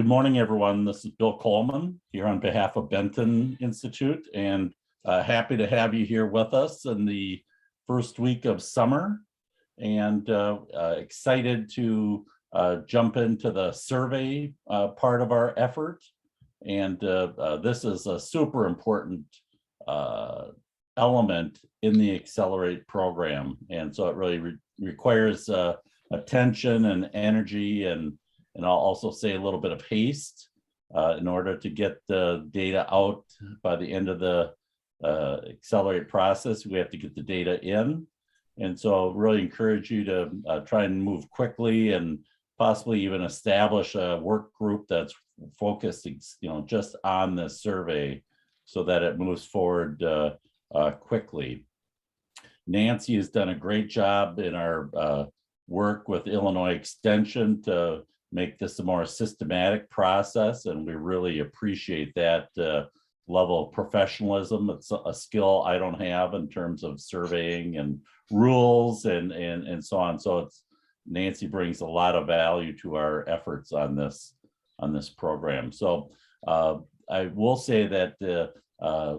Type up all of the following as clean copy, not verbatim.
Good morning, everyone. This is Bill Coleman here on behalf of Benton Institute, and happy to have you here with us in the first week of summer, and excited to jump into the survey part of our effort. And this is a super important element in the Accelerate program. And so it really requires attention and energy, and I'll also say a little bit of haste in order to get the data out by the end of the Accelerate process. We have to get the data in. And so really encourage you to try and move quickly and possibly even establish a work group that's focused, just on this survey so that it moves forward quickly. Nancy has done a great job in our work with Illinois Extension to make this a more systematic process, and we really appreciate that level of professionalism. It's a skill I don't have in terms of surveying and rules and so on. So Nancy brings a lot of value to our efforts on this program. So I will say that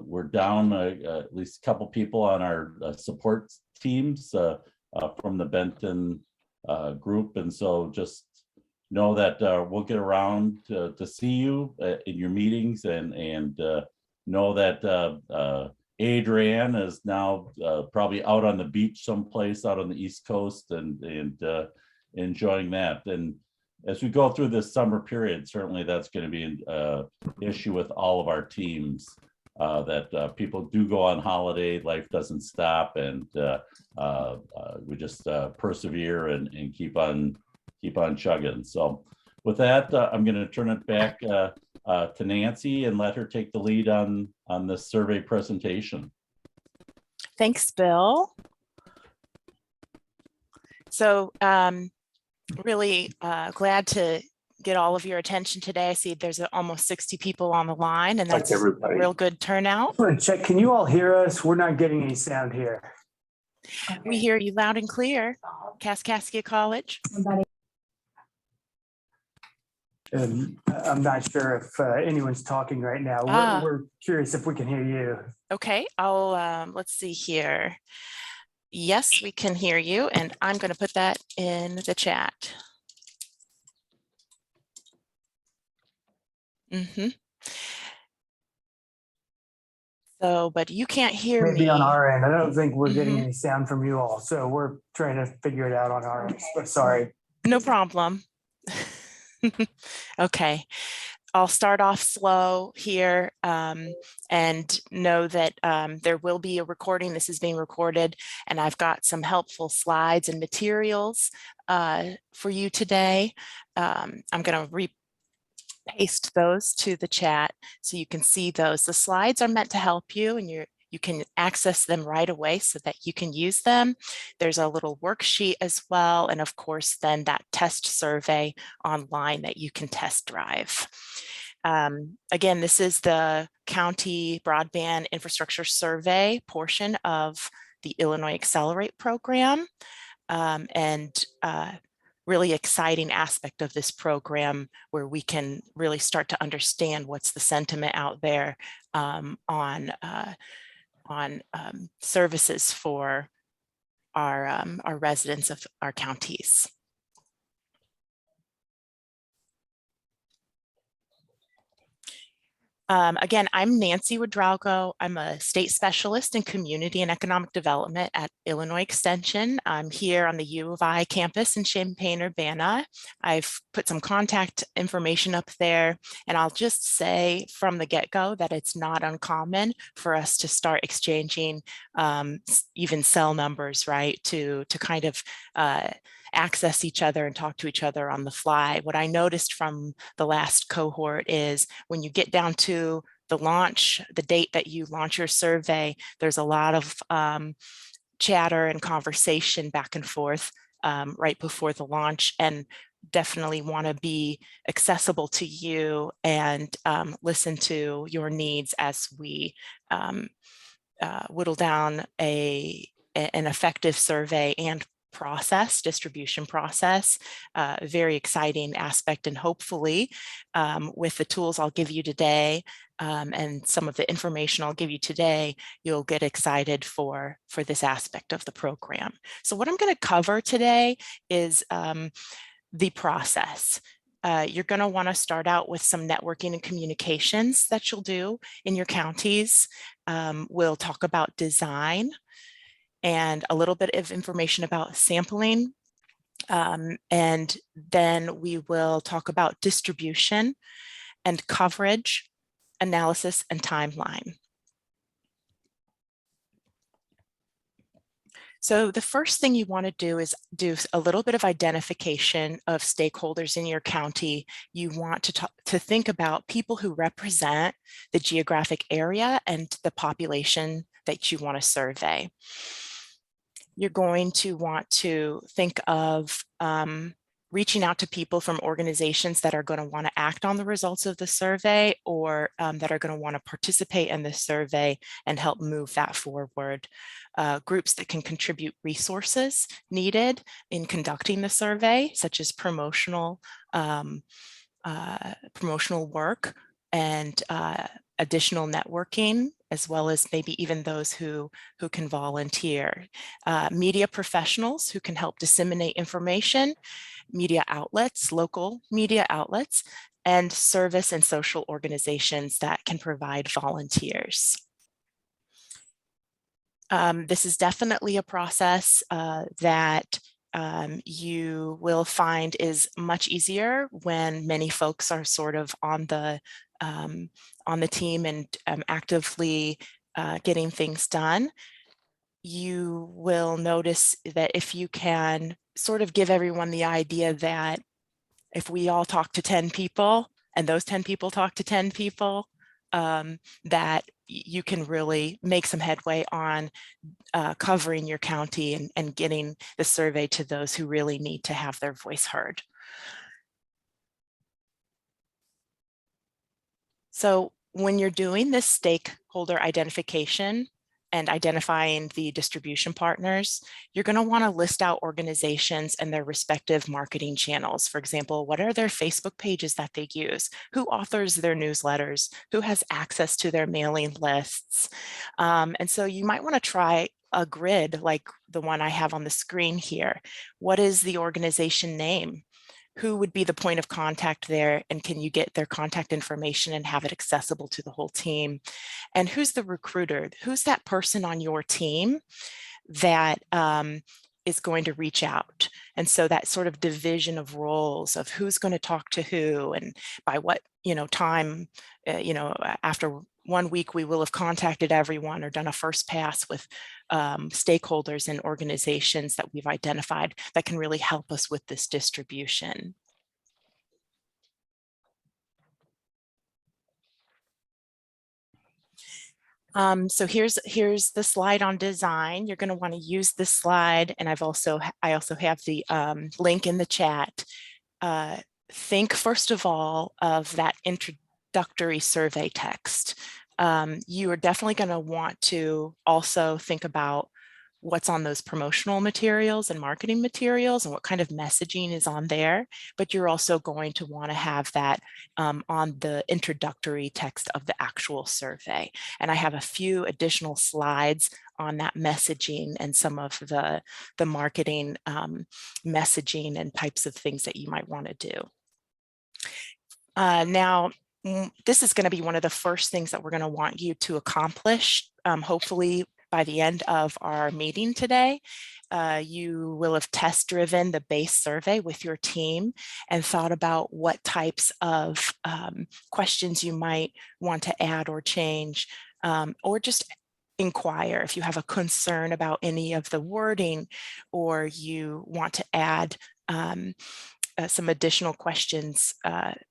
we're down at least a couple people on our support teams from the Benton group, and so just know that we'll get around to see you in your meetings, and know that Adrienne is now probably out on the beach someplace out on the East Coast and enjoying that. And as we go through this summer period, certainly that's going to be an issue with all of our teams, that people do go on holiday, life doesn't stop, and we just persevere and keep on chugging. So with that, I'm going to turn it back to Nancy and let her take the lead on this survey presentation. Thanks, Bill. So really glad to get all of your attention today. I see there's almost 60 people on the line, and that's a real good turnout. I want to check, can you all hear us? We're not getting any sound here. Okay. We hear you loud and clear. Kaskaskia College. And I'm not sure if anyone's talking right now. We're curious if we can hear you. Okay, I'll let's see here. Yes, we can hear you, and I'm going to put that in the chat. So, but you can't hear me. Maybe on our end. I don't think we're getting any sound from you all. So we're trying to figure it out on our end. But sorry. No problem. Okay, I'll start off slow here and know that there will be a recording. This is being recorded, and I've got some helpful slides and materials for you today. I'm going to paste those to the chat so you can see those. The slides are meant to help you, and you can access them right away so that you can use them. There's a little worksheet as well, and of course then that test survey online that you can test drive. Again, this is the county broadband infrastructure survey portion of the Illinois Accelerate program, and really exciting aspect of this program where we can really start to understand what's the sentiment out there on services for our residents of our counties. Again, I'm Nancy Wodralgo. I'm a state specialist in community and economic development at Illinois Extension. I'm here on the U of I campus in Champaign-Urbana. I've put some contact information up there, and I'll just say from the get-go that it's not uncommon for us to start exchanging even cell numbers, right, to kind of access each other and talk to each other on the fly. What I noticed from the last cohort is when you get down to the launch, the date that you launch your survey, there's a lot of chatter and conversation back and forth right before the launch, and definitely want to be accessible to you and listen to your needs as we whittle down an effective survey and process, distribution process, a very exciting aspect. And hopefully with the tools I'll give you today and some of the information I'll give you today, you'll get excited for this aspect of the program. So what I'm going to cover today is the process. You're going to want to start out with some networking and communications that you'll do in your counties. We'll talk about design and a little bit of information about sampling. And then we will talk about distribution and coverage, analysis, and timeline. So the first thing you want to do is do a little bit of identification of stakeholders in your county. You want to think about people who represent the geographic area and the population that you want to survey. You're going to want to think of reaching out to people from organizations that are going to want to act on the results of the survey, or that are going to want to participate in the survey and help move that forward. Groups that can contribute resources needed in conducting the survey, such as promotional work and additional networking, as well as maybe even those who can volunteer. Media professionals who can help disseminate information, media outlets, local media outlets, and service and social organizations that can provide volunteers. This is definitely a process that you will find is much easier when many folks are sort of on the team and actively getting things done. You will notice that if you can sort of give everyone the idea that if we all talk to 10 people and those 10 people talk to 10 people, that you can really make some headway on covering your county and getting the survey to those who really need to have their voice heard. So when you're doing this stakeholder identification and identifying the distribution partners, you're going to want to list out organizations and their respective marketing channels. For example, what are their Facebook pages that they use? Who authors their newsletters? Who has access to their mailing lists? And so you might want to try a grid like the one I have on the screen here. What is the organization name? Who would be the point of contact there, and can you get their contact information and have it accessible to the whole team? And who's the recruiter? Who's that person on your team that is going to reach out? And so that sort of division of roles of who's going to talk to who and by what time, after 1 week we will have contacted everyone or done a first pass with stakeholders and organizations that we've identified that can really help us with this distribution. So here's the slide on design. You're going to want to use this slide, and I also have the link in the chat. Think first of all of that introductory survey text. You are definitely going to want to also think about what's on those promotional materials and marketing materials and what kind of messaging is on there, but you're also going to want to have that on the introductory text of the actual survey. And I have a few additional slides on that messaging and some of the marketing messaging and types of things that you might want to do. Now, this is going to be one of the first things that we're going to want you to accomplish, hopefully by the end of our meeting today. You will have test driven the base survey with your team and thought about what types of questions you might want to add or change, or just inquire if you have a concern about any of the wording, or you want to add some additional questions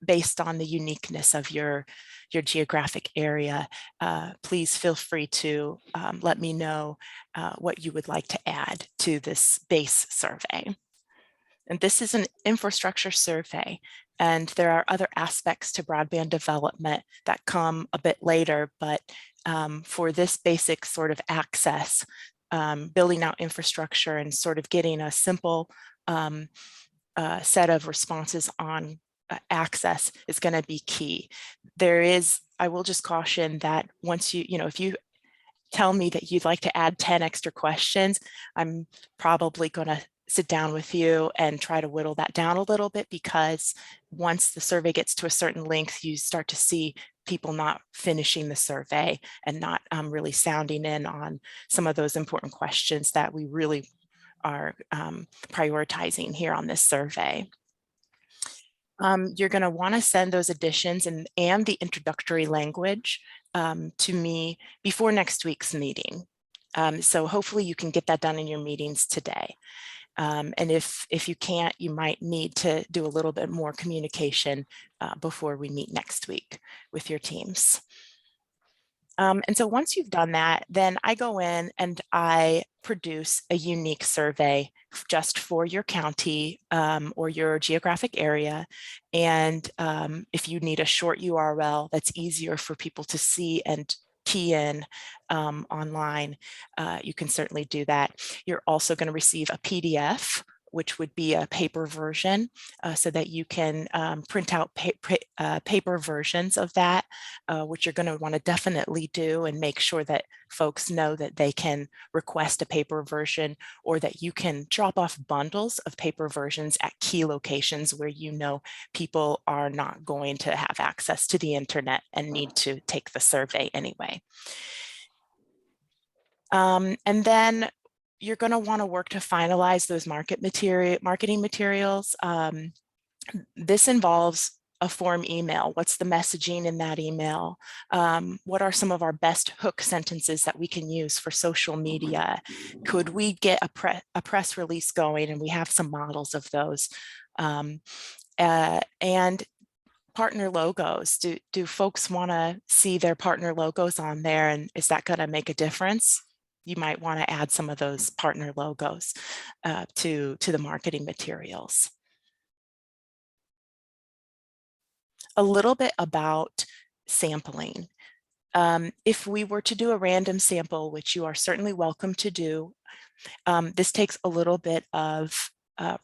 based on the uniqueness of your geographic area. Please feel free to let me know what you would like to add to this base survey. And this is an infrastructure survey, and there are other aspects to broadband development that come a bit later, but for this basic sort of access, building out infrastructure and sort of getting a simple set of responses on access is going to be key. I will just caution that once if you tell me that you'd like to add 10 extra questions, I'm probably going to sit down with you and try to whittle that down a little bit, because once the survey gets to a certain length, you start to see people not finishing the survey and not really sounding in on some of those important questions that we really are prioritizing here on this survey. You're going to want to send those additions and the introductory language to me before next week's meeting. So hopefully you can get that done in your meetings today. And if you can't, you might need to do a little bit more communication before we meet next week with your teams. And so once you've done that, then I go in and I produce a unique survey just for your county or your geographic area. And if you need a short URL that's easier for people to see and key in online, you can certainly do that. You're also going to receive a PDF, which would be a paper version, so that you can print out paper versions of that, which you're going to want to definitely do and make sure that folks know that they can request a paper version, or that you can drop off bundles of paper versions at key locations where you know people are not going to have access to the internet and need to take the survey anyway. And then you're going to want to work to finalize those marketing materials. This involves a form email. What's the messaging in that email? What are some of our best hook sentences that we can use for social media? Could we get a press release going? And we have some models of those. And partner logos. Do folks want to see their partner logos on there? And is that going to make a difference? You might want to add some of those partner logos to the marketing materials. A little bit about sampling. If we were to do a random sample, which you are certainly welcome to do, this takes a little bit of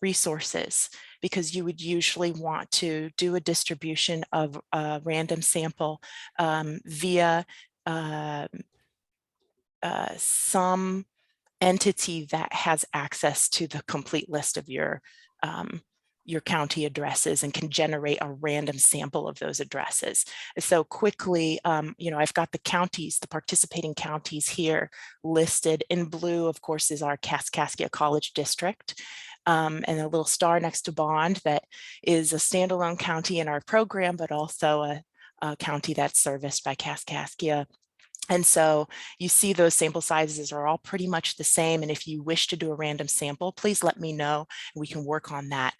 resources, because you would usually want to do a distribution of a random sample via some entity that has access to the complete list of your county addresses and can generate a random sample of those addresses. So quickly, I've got the counties, the participating counties here listed. In blue, of course, is our Kaskaskia College District, and a little star next to Bond that is a standalone county in our program, but also a county that's serviced by Kaskaskia. And so you see those sample sizes are all pretty much the same. And if you wish to do a random sample, please let me know and we can work on that.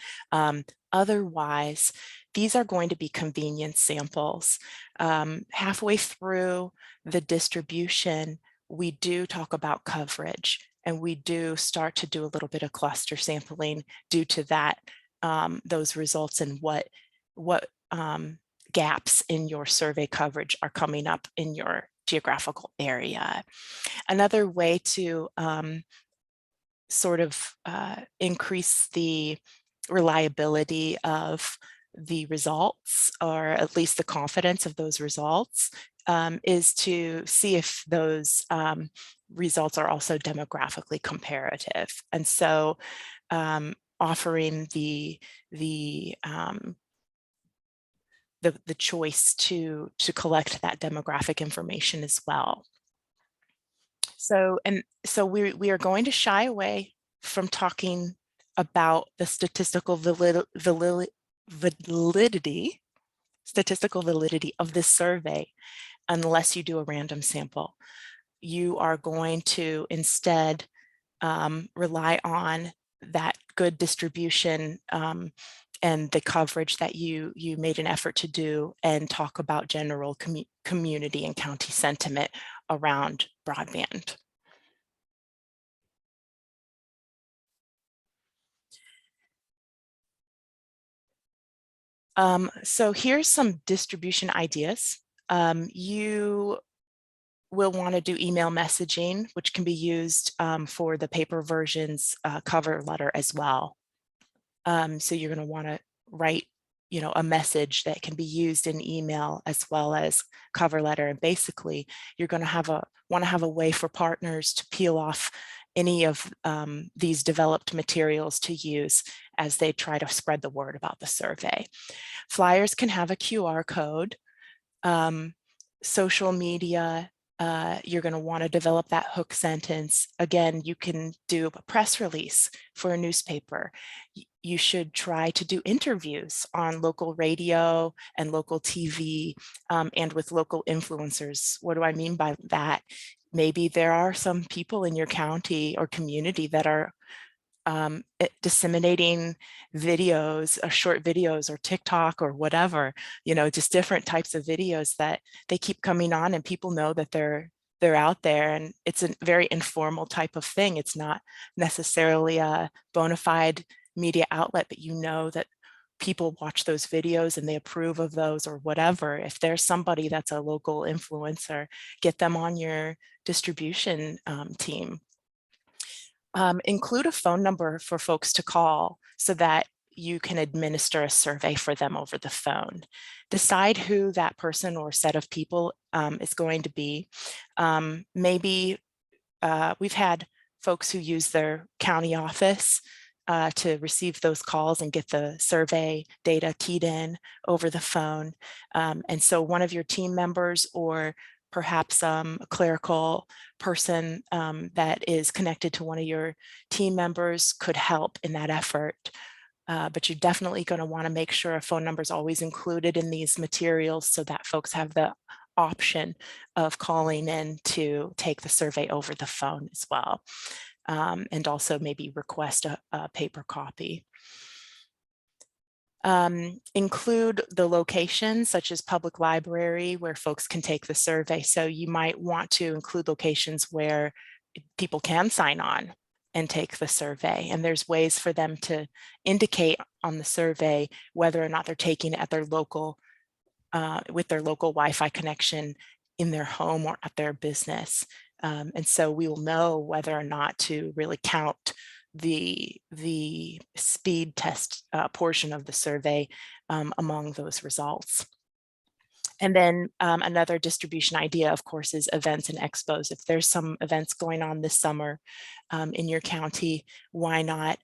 Otherwise, these are going to be convenience samples. Halfway through the distribution, we do talk about coverage, and we do start to do a little bit of cluster sampling due to that, those results and what gaps in your survey coverage are coming up in your geographical area. Another way to sort of increase the reliability of the results, or at least the confidence of those results, is to see if those results are also demographically comparative. And so offering the choice to collect that demographic information as well. So we are going to shy away from talking about the statistical validity of this survey unless you do a random sample. You are going to instead rely on that good distribution and the coverage that you made an effort to do, and talk about general community and county sentiment around broadband. So here's some distribution ideas. You we'll want to do email messaging, which can be used for the paper version's cover letter as well. So you're going to want to write, a message that can be used in email as well as cover letter. And basically, you're going to want to have a way for partners to peel off any of these developed materials to use as they try to spread the word about the survey. Flyers can have a QR code. Social media, you're going to want to develop that hook sentence. Again, you can do a press release for a newspaper. You should try to do interviews on local radio and local TV and with local influencers. What do I mean by that? Maybe there are some people in your county or community that are disseminating videos or short videos or TikTok or whatever, just different types of videos that they keep coming on and people know that they're out there, and it's a very informal type of thing. It's not necessarily a bona fide media outlet, but that people watch those videos and they approve of those or whatever. If there's somebody that's a local influencer, get them on your distribution team. Include a phone number for folks to call so that you can administer a survey for them over the phone. Decide who that person or set of people is going to be. Maybe we've had folks who use their county office to receive those calls and get the survey data keyed in over the phone. And so one of your team members or perhaps a clerical person that is connected to one of your team members could help in that effort. But you're definitely going to want to make sure a phone number is always included in these materials so that folks have the option of calling in to take the survey over the phone as well. And also maybe request a paper copy. Include the locations such as public library where folks can take the survey. So you might want to include locations where people can sign on and take the survey. And there's ways for them to indicate on the survey whether or not they're taking it at their local, with their local Wi-Fi connection in their home or at their business. And so we will know whether or not to really count the speed test portion of the survey among those results. And then another distribution idea, of course, is events and expos. If there's some events going on this summer in your county, why not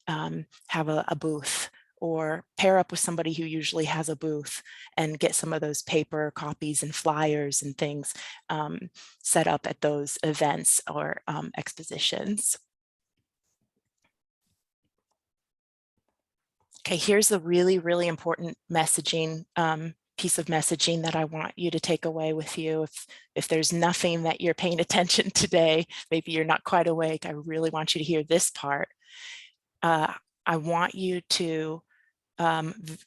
have a booth or pair up with somebody who usually has a booth and get some of those paper copies and flyers and things set up at those events or expositions. Okay, here's the really, really important messaging piece of messaging that I want you to take away with you. If there's nothing that you're paying attention today, maybe you're not quite awake, I really want you to hear this part. I want you to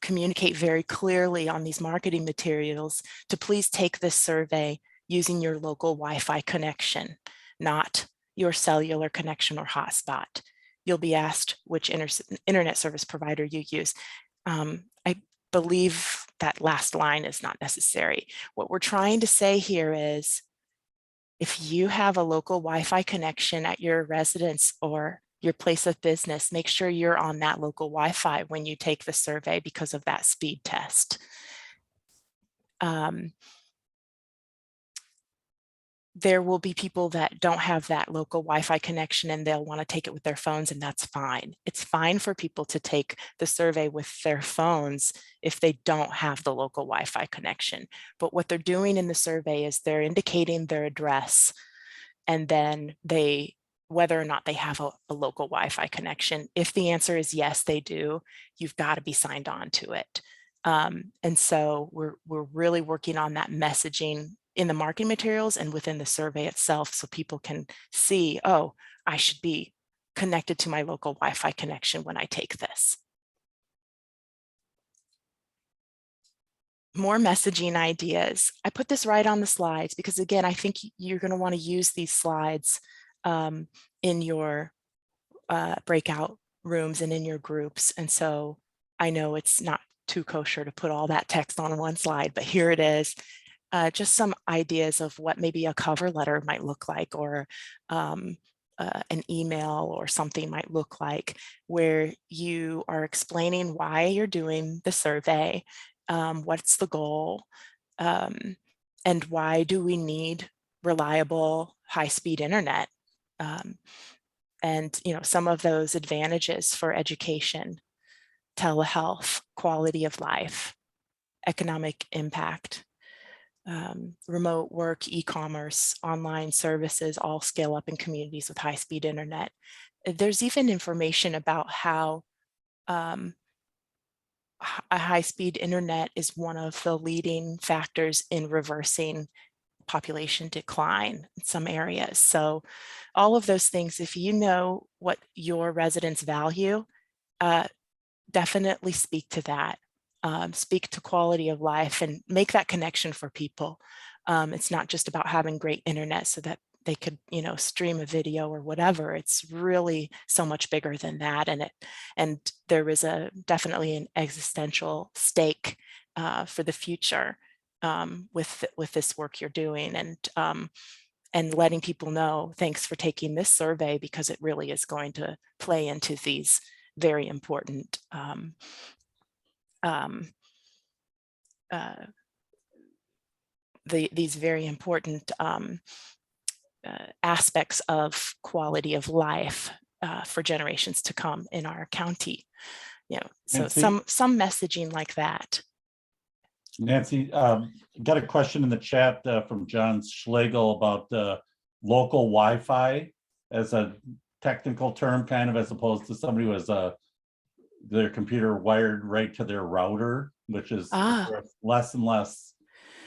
communicate very clearly on these marketing materials to please take this survey using your local Wi-Fi connection, not your cellular connection or hotspot. You'll be asked which internet service provider you use. I believe that last line is not necessary. What we're trying to say here is, if you have a local Wi-Fi connection at your residence or your place of business, make sure you're on that local Wi-Fi when you take the survey because of that speed test. There will be people that don't have that local Wi-Fi connection and they'll want to take it with their phones, and that's fine. It's fine for people to take the survey with their phones if they don't have the local Wi-Fi connection. But what they're doing in the survey is they're indicating their address, and then whether or not they have a local Wi-Fi connection. If the answer is yes, they do, you've got to be signed on to it. And so we're really working on that messaging in the marketing materials and within the survey itself, so people can see, oh, I should be connected to my local Wi-Fi connection when I take this. More messaging ideas. I put this right on the slides because, again, I think you're going to want to use these slides in your breakout rooms and in your groups. And so I know it's not too kosher to put all that text on one slide, but here it is. just some ideas of what maybe a cover letter might look like, or an email or something might look like, where you are explaining why you're doing the survey, what's the goal, and why do we need reliable high-speed internet, and some of those advantages for education, telehealth, quality of life, economic impact, remote work, e-commerce, online services all scale up in communities with high-speed internet. There's even information about how a high-speed internet is one of the leading factors in reversing population decline in some areas. So all of those things, if you know what your residents value, definitely speak to that. Speak to quality of life and make that connection for people. It's not just about having great internet so that they could, stream a video or whatever. It's really so much bigger than that. And there is definitely an existential stake for the future with this work you're doing, and letting people know, thanks for taking this survey, because it really is going to play into these very important these very important aspects of quality of life for generations to come in our county. So Nancy, some messaging like that. Nancy, got a question in the chat from John Schlegel about local Wi-Fi as a technical term, kind of, as opposed to somebody who has their computer wired right to their router, which is less and less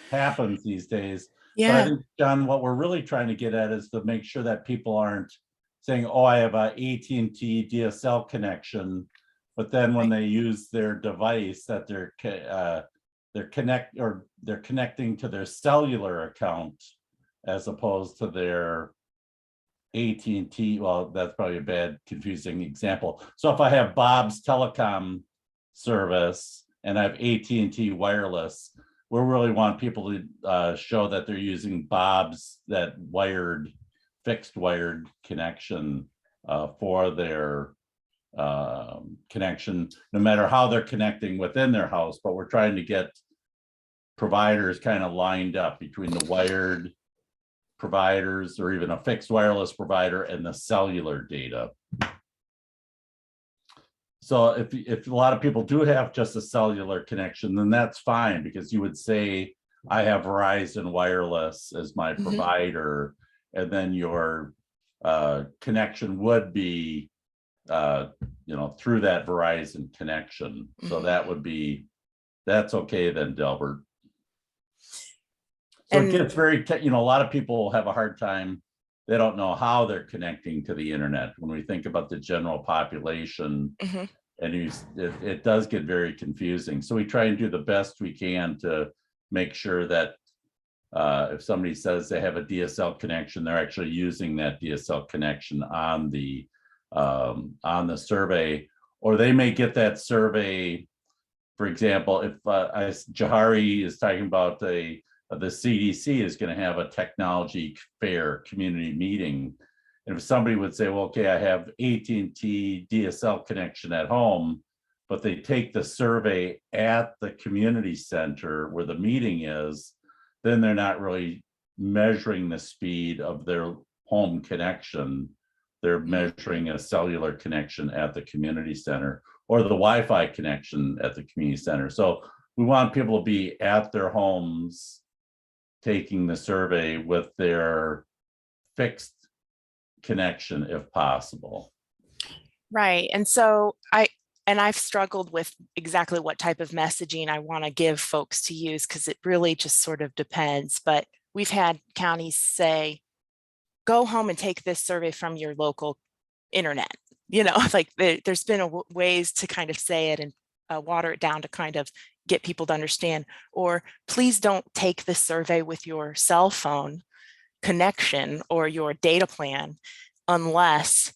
happens these days. Yeah. But I think, John, what we're really trying to get at is to make sure that people aren't saying, oh, I have a AT&T DSL connection, but then when they use their device that they're connecting to their cellular account as opposed to their AT&T. Well, that's probably a bad, confusing example. So if I have Bob's telecom service and I have AT&T wireless, we really want people to show that they're using Bob's, that fixed wired connection for their connection, no matter how they're connecting within their house. But we're trying to get providers kind of lined up between the wired providers, or even a fixed wireless provider, and the cellular data. So if a lot of people do have just a cellular connection, then that's fine, because you would say, I have Verizon Wireless as my provider, and then your connection would be through that Verizon connection. So that's okay then, Delbert. So it gets very, a lot of people have a hard time. They don't know how they're connecting to the internet when we think about the general population. And it does get very confusing. So we try and do the best we can to make sure that if somebody says they have a DSL connection, they're actually using that DSL connection on the survey. Or they may get that survey, for example, if Jahari is talking about the CDC is going to have a technology fair community meeting. And if somebody would say, well, okay, I have AT&T DSL connection at home, but they take the survey at the community center where the meeting is, then they're not really measuring the speed of their home connection. They're measuring a cellular connection at the community center, or the Wi-Fi connection at the community center. So we want people to be at their homes taking the survey with their fixed connection if possible. Right. And so I've struggled with exactly what type of messaging I want to give folks to use, because it really just sort of depends. But we've had counties say, go home and take this survey from your local internet. Like there's been ways to kind of say it and water it down to kind of get people to understand. Or please don't take this survey with your cell phone connection or your data plan unless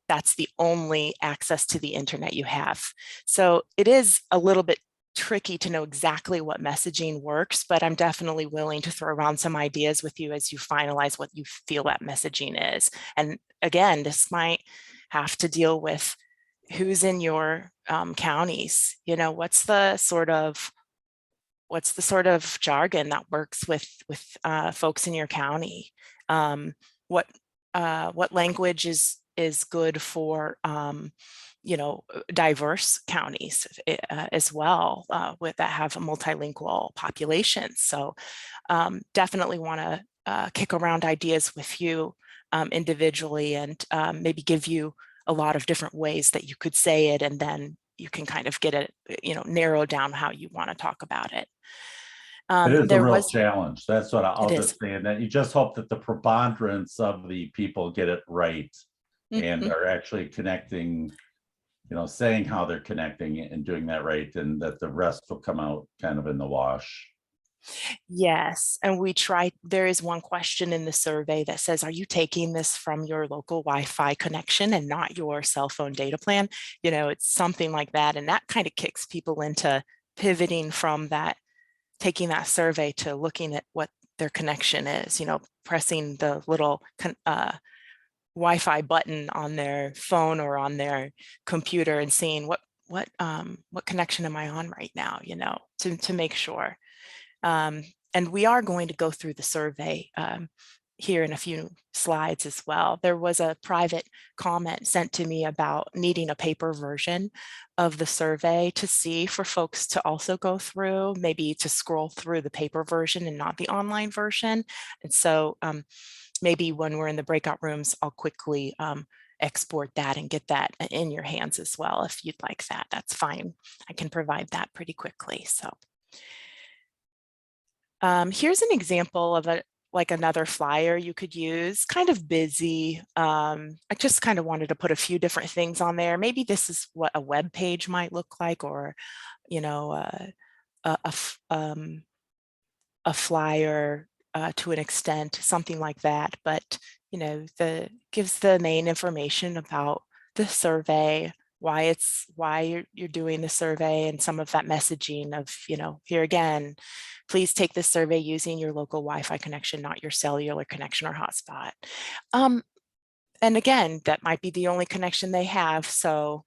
that's the only access to the internet you have. So it is a little bit tricky to know exactly what messaging works, but I'm definitely willing to throw around some ideas with you as you finalize what you feel that messaging is. And again, this might have to deal with who's in your counties. You know, what's the sort of jargon that works with folks in your county? What language is good for you know, diverse counties as well, with that have a multilingual population. So definitely want to kick around ideas with you individually, and maybe give you a lot of different ways that you could say it, and then you can kind of get it, you know, narrow down how you want to talk about it. It is a There real was, challenge. That's what I'll it just is. say, and that you just hope that the preponderance of the people get it right and Mhm. are actually connecting, you know, saying how they're connecting and doing that right, and that the rest will come out kind of in the wash. Yes, and we try, there is one question in the survey that says, are you taking this from your local Wi-Fi connection and not your cell phone data plan? You know, it's something like that. And that kind of kicks people into pivoting from that, taking that survey to looking at what their connection is, you know, pressing the little Wi-Fi button on their phone or on their computer and seeing what connection am I on right now, you know, to make sure. And we are going to go through the survey here in a few slides as well. There was a private comment sent to me about needing a paper version of the survey to see for folks to also go through, maybe to scroll through the paper version and not the online version. And so maybe when we're in the breakout rooms, I'll quickly export that and get that in your hands as well. If you'd like that, that's fine. I can provide that pretty quickly. So here's an example of like another flyer you could use, kind of busy. I just kind of wanted to put a few different things on there. Maybe this is what a web page might look like, or, you know, a flyer to an extent, something like that. But, you know, gives the main information about the survey, why you're doing the survey, and some of that messaging of, you know, here again, please take this survey using your local Wi-Fi connection, not your cellular connection or hotspot. And again, that might be the only connection they have. So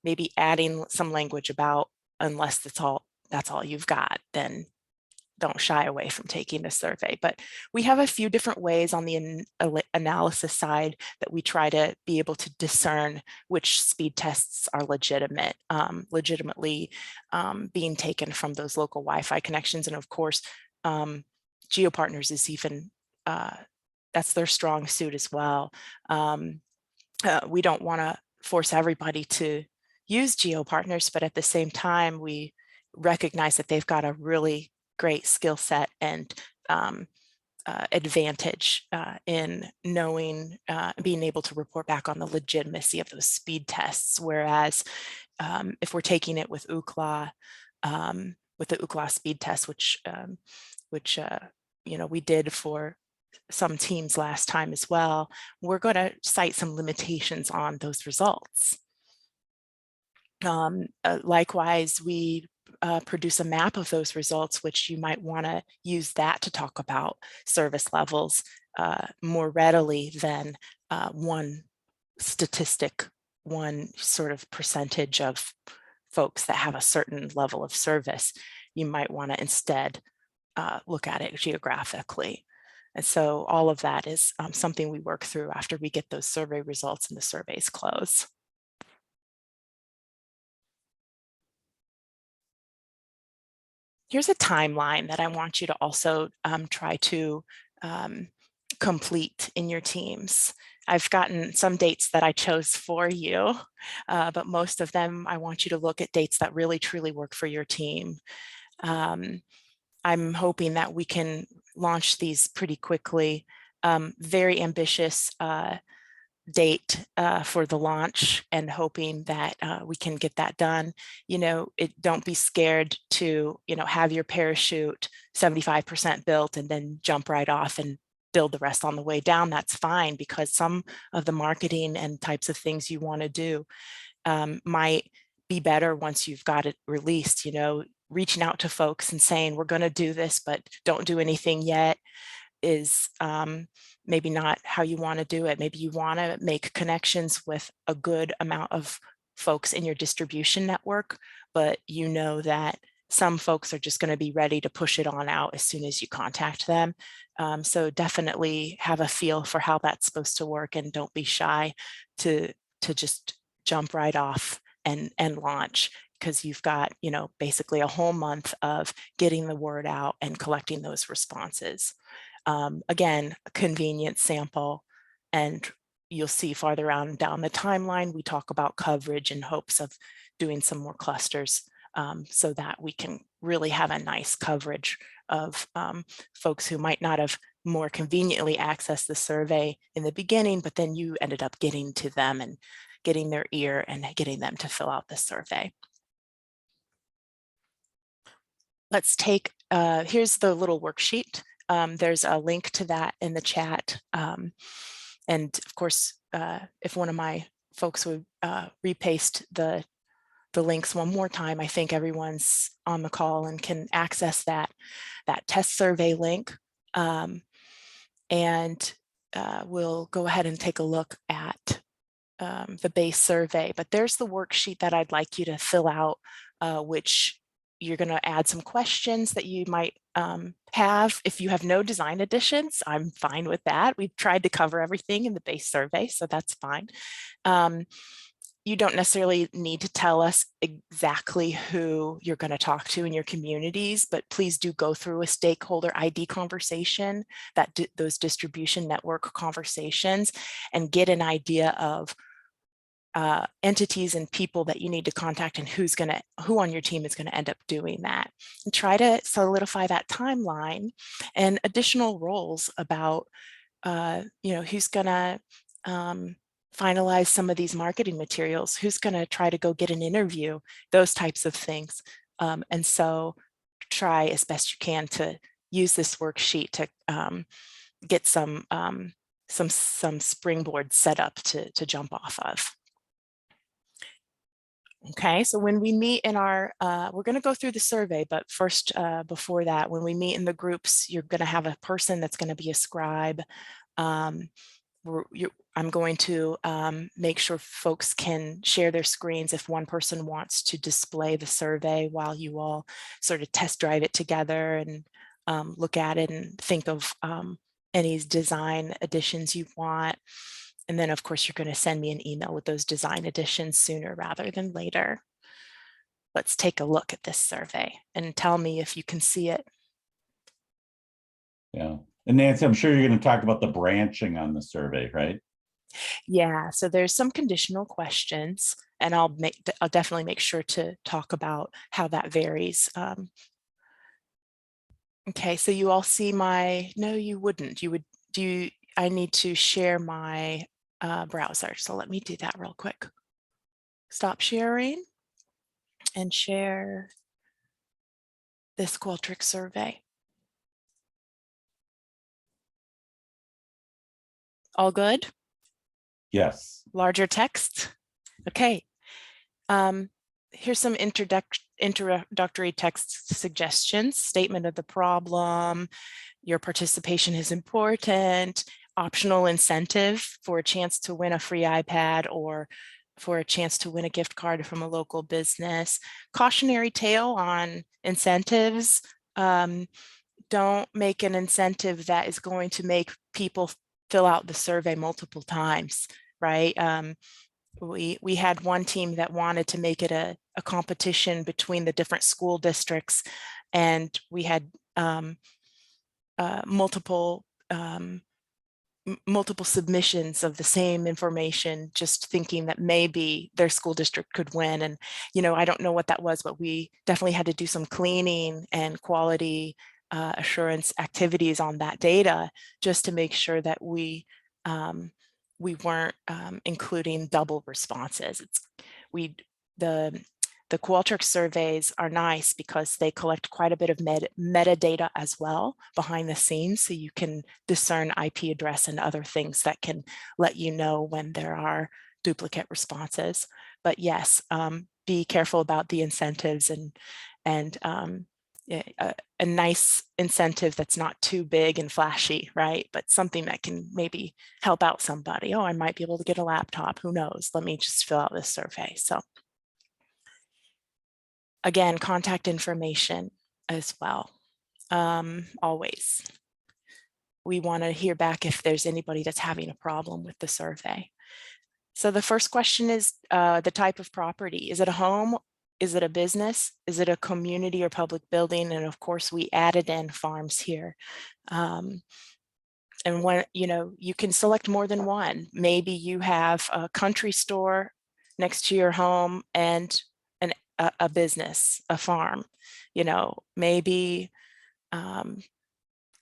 maybe adding some language about, unless that's all you've got, then don't shy away from taking the survey. But we have a few different ways on the analysis side that we try to be able to discern which speed tests are legitimately being taken from those local Wi-Fi connections. And of course, GeoPartners is even, that's their strong suit as well. We don't want to force everybody to use GeoPartners, but at the same time, we recognize that they've got a really great skill set and advantage in knowing, being able to report back on the legitimacy of those speed tests. Whereas if we're taking it with UCLA, with the UCLA speed test, which you know, we did for some teams last time as well, we're going to cite some limitations on those results. Likewise, we produce a map of those results, which you might want to use that to talk about service levels more readily than one statistic, one sort of percentage of folks that have a certain level of service. You might want to instead look at it geographically. And so all of that is something we work through after we get those survey results and the surveys close. Here's a timeline that I want you to also try to complete in your teams. I've gotten some dates that I chose for you, but most of them, I want you to look at dates that really truly work for your team. I'm hoping that we can launch these pretty quickly. Very ambitious date for the launch, and hoping that we can get that done. You know, don't be scared to, you know, have your parachute 75% built and then jump right off and build the rest on the way down. That's fine, because some of the marketing and types of things you want to do might be better once you've got it released, you know, reaching out to folks and saying, we're going to do this, but don't do anything yet is maybe not how you want to do it. Maybe you want to make connections with a good amount of folks in your distribution network, but you know that some folks are just going to be ready to push it on out as soon as you contact them. So definitely have a feel for how that's supposed to work, and don't be shy to just jump right off and launch, because you've got, you know, basically a whole month of getting the word out and collecting those responses. Again, a convenient sample, and you'll see farther on down the timeline, we talk about coverage in hopes of doing some more clusters so that we can really have a nice coverage of folks who might not have more conveniently accessed the survey in the beginning, but then you ended up getting to them and getting their ear and getting them to fill out the survey. Let's take, here's the little worksheet. There's a link to that in the chat. And of course, if one of my folks would repaste the links one more time, I think everyone's on the call and can access that test survey link. And we'll go ahead and take a look at the base survey. But there's the worksheet that I'd like you to fill out, which you're going to add some questions that you might have. If you have no design additions, I'm fine with that. We've tried to cover everything in the base survey, so that's fine. You don't necessarily need to tell us exactly who you're going to talk to in your communities, but please do go through a stakeholder ID conversation, those distribution network conversations, and get an idea of entities and people that you need to contact and who on your team is going to end up doing that. And try to solidify that timeline and additional roles about you know, who's going to finalize some of these marketing materials, who's going to try to go get an interview, those types of things. And so try as best you can to use this worksheet to get some springboard set up to jump off of. Okay, so when we meet in our, we're going to go through the survey, but first, before that, when we meet in the groups, you're going to have a person that's going to be a scribe. I'm going to make sure folks can share their screens if one person wants to display the survey while you all sort of test drive it together and look at it and think of any design additions you want. And then of course, you're going to send me an email with those design additions sooner rather than later. Let's take a look at this survey and tell me if you can see it. Yeah. And Nancy, I'm sure you're going to talk about the branching on the survey, right? Yeah, so there's some conditional questions, and I'll definitely make sure to talk about how that varies. Okay, so you all see my, no, you wouldn't. You would do, I need to share my browser. So let me do that real quick. Stop sharing and share this Qualtrics survey. All good? Yes. Larger text? Okay. Here's some introductory text suggestions. Statement of the problem. Your participation is important. Optional incentive for a chance to win a free iPad or for a chance to win a gift card from a local business. Cautionary tale on incentives. Don't make an incentive that is going to make people fill out the survey multiple times, right? We had one team that wanted to make it a competition between the different school districts, and we had multiple submissions of the same information, just thinking that maybe their school district could win. And, you know, I don't know what that was, but we definitely had to do some cleaning and quality assurance activities on that data just to make sure that we weren't including double responses. The Qualtrics surveys are nice because they collect quite a bit of metadata as well behind the scenes, so you can discern IP address and other things that can let you know when there are duplicate responses. But yes, be careful about the incentives and a nice incentive that's not too big and flashy, right? But something that can maybe help out somebody. Oh, I might be able to get a laptop. Who knows? Let me just fill out this survey. So again, contact information as well. Always. We want to hear back if there's anybody that's having a problem with the survey. So the first question is the type of property. Is it a home? Is it a business? Is it a community or public building? And of course, we added in farms here. And when, you can select more than one. Maybe you have a country store next to your home and a business, a farm,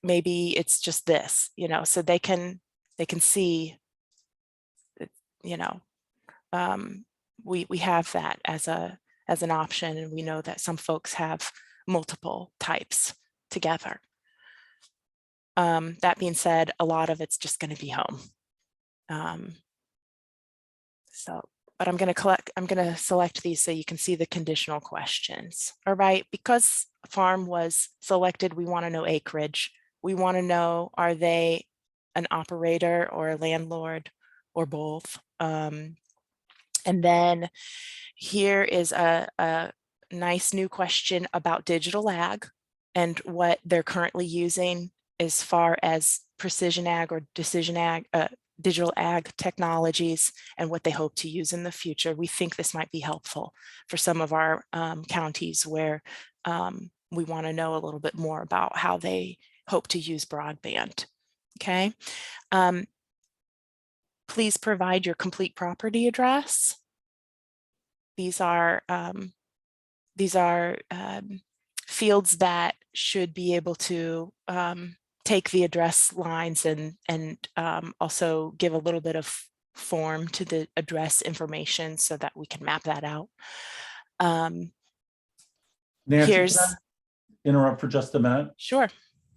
maybe it's just this, so they can see, we have that as an option, and we know that some folks have multiple types together. That being said, a lot of it's just going to be home. But I'm going to select these so you can see the conditional questions. All right, because farm was selected, we want to know acreage. We want to know, are they an operator or a landlord or both? And then here is a nice new question about digital ag and what they're currently using as far as precision ag or decision ag, digital ag technologies, and what they hope to use in the future. We think this might be helpful for some of our counties where we want to know a little bit more about how they hope to use broadband. Okay. Please provide your complete property address. These are fields that should be able to take the address lines and also give a little bit of form to the address information so that we can map that out. Nancy, Here's, can I interrupt for just a minute? Sure.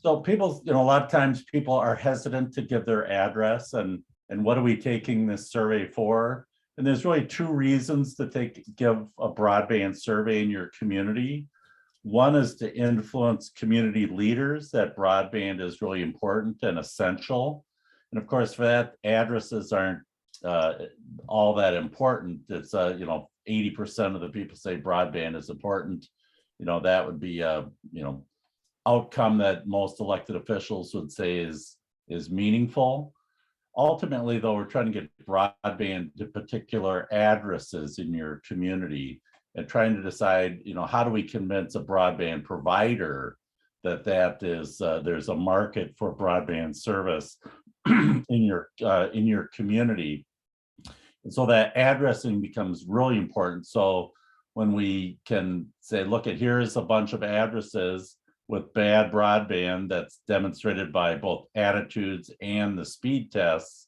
So people, a lot of times people are hesitant to give their address, and what are we taking this survey for? And there's really two reasons to give a broadband survey in your community. One is to influence community leaders that broadband is really important and essential. And of course, for that, addresses aren't all that important. It's 80% of the people say broadband is important. That would be a outcome that most elected officials would say is meaningful. Ultimately, though, we're trying to get broadband to particular addresses in your community and trying to decide, how do we convince a broadband provider that is there's a market for broadband service in your community. And so that addressing becomes really important. So when we can say, look, here's a bunch of addresses with bad broadband that's demonstrated by both attitudes and the speed tests,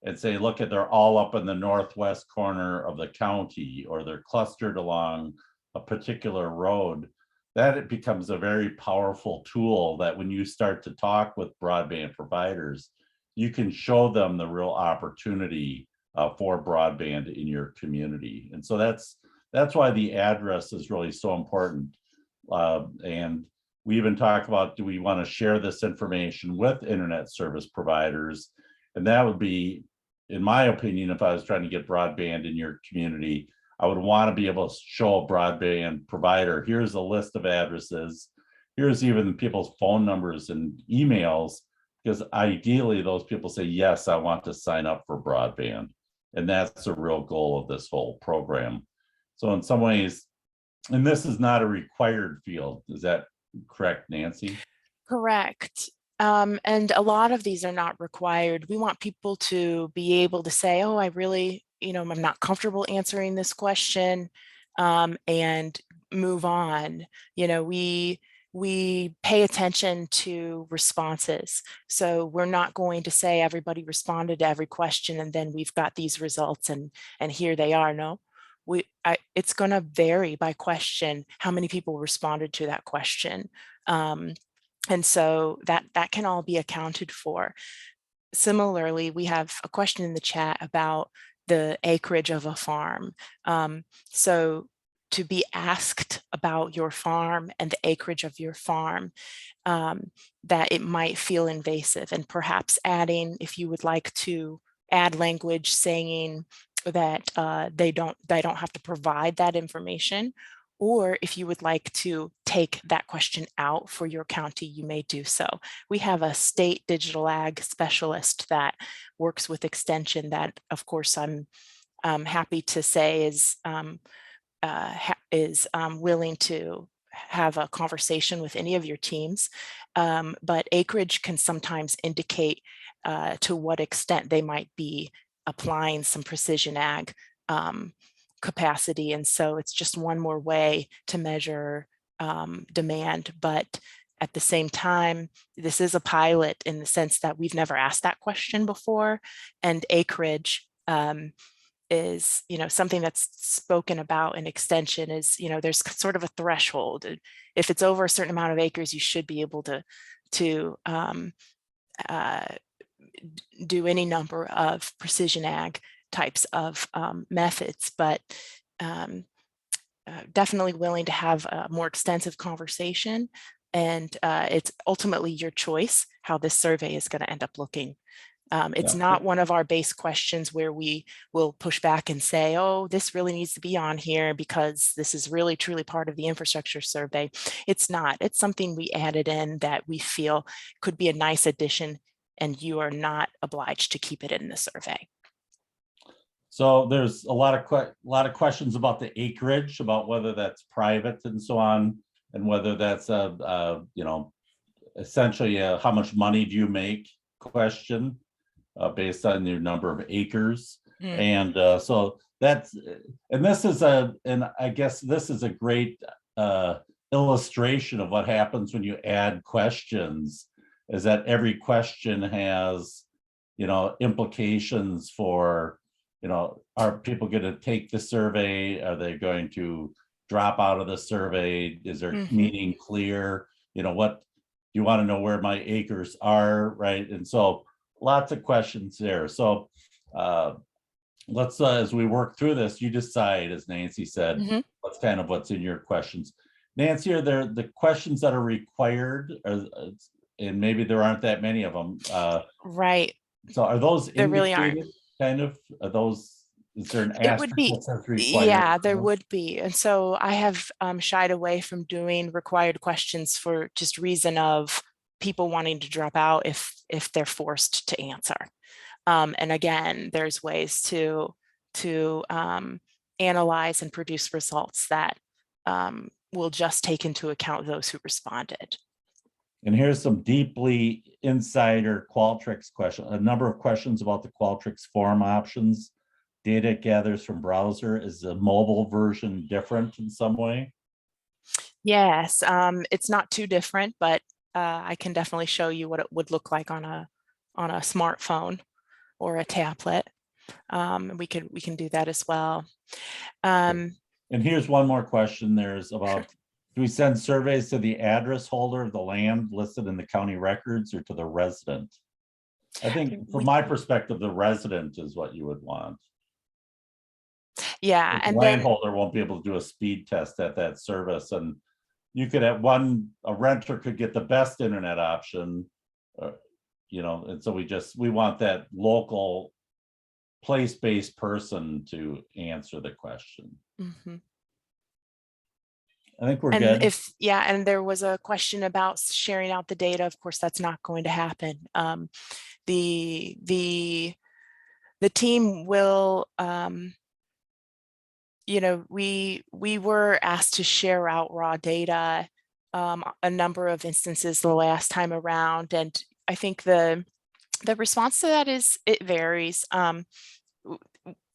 and say, look, they're all up in the northwest corner of the county, or they're clustered along a particular road, that it becomes a very powerful tool that when you start to talk with broadband providers, you can show them the real opportunity for broadband in your community. And so that's why the address is really so important. And we even talk about, do we want to share this information with internet service providers? And that would be, in my opinion, if I was trying to get broadband in your community, I would want to be able to show a broadband provider, here's a list of addresses, here's even people's phone numbers and emails, because ideally those people say, yes, I want to sign up for broadband. And that's the real goal of this whole program. So in some ways, and this is not a required field, is that correct, Nancy? Correct. And a lot of these are not required. We want people to be able to say, oh, I really, I'm not comfortable answering this question, and move on. We pay attention to responses. So we're not going to say everybody responded to every question and then we've got these results and here they are. No, it's going to vary by question, how many people responded to that question. And so that can all be accounted for. Similarly, we have a question in the chat about the acreage of a farm. So to be asked about your farm and the acreage of your farm, that it might feel invasive, and perhaps adding, if you would like to add language saying that they don't have to provide that information, or if you would like to take that question out for your county, you may do so. We have a state digital ag specialist that works with extension that, of course, I'm happy to say is willing to have a conversation with any of your teams. But acreage can sometimes indicate to what extent they might be applying some precision ag capacity. And so it's just one more way to measure demand. But at the same time, this is a pilot in the sense that we've never asked that question before. And acreage is, something that's spoken about in extension is, there's sort of a threshold. If it's over a certain amount of acres, you should be able to do any number of precision ag types of methods, but definitely willing to have a more extensive conversation. And it's ultimately your choice how this survey is going to end up looking. It's not one of our base questions where we will push back and say, oh, this really needs to be on here because this is really truly part of the infrastructure survey. It's not. It's something we added in that we feel could be a nice addition, and you are not obliged to keep it in the survey. So there's a lot of questions about the acreage, about whether that's private and so on, and whether that's essentially how much money do you make question based on your number of acres. And so that's, and I guess this is a great illustration of what happens when you add questions, is that every question has implications for, are people going to take the survey? Are they going to drop out of the survey? Is their meaning clear? What you want to know where my acres are, right? And so lots of questions there. So let's as we work through this, you decide, as Nancy said, what's in your questions. Nancy, are there the questions that are required, and maybe there aren't that many of them, right? So are those there really aren't are those, is there an aspect it would be that says required? Yeah, there would be. And so I have shied away from doing required questions for just reason of people wanting to drop out if they're forced to answer. And again, there's ways to analyze and produce results that will just take into account those who responded. And here's some deeply insider Qualtrics question. A number of questions about the Qualtrics form options. Data it gathers from browser. Is the mobile version different in some way? Yes, it's not too different, but I can definitely show you what it would look like on a smartphone or a tablet. We can do that as well. And here's one more question. There's about, do we send surveys to the address holder of the land listed in the county records or to the resident? I think from my perspective, the resident is what you would want. Yeah, and the landholder won't be able to do a speed test at that service, and you could have a renter could get the best internet option, and so we want that local place-based person to answer the question. I think we're good. And there was a question about sharing out the data. Of course, that's not going to happen. The team will, we were asked to share out raw data a number of instances the last time around, and I think the response to that is it varies.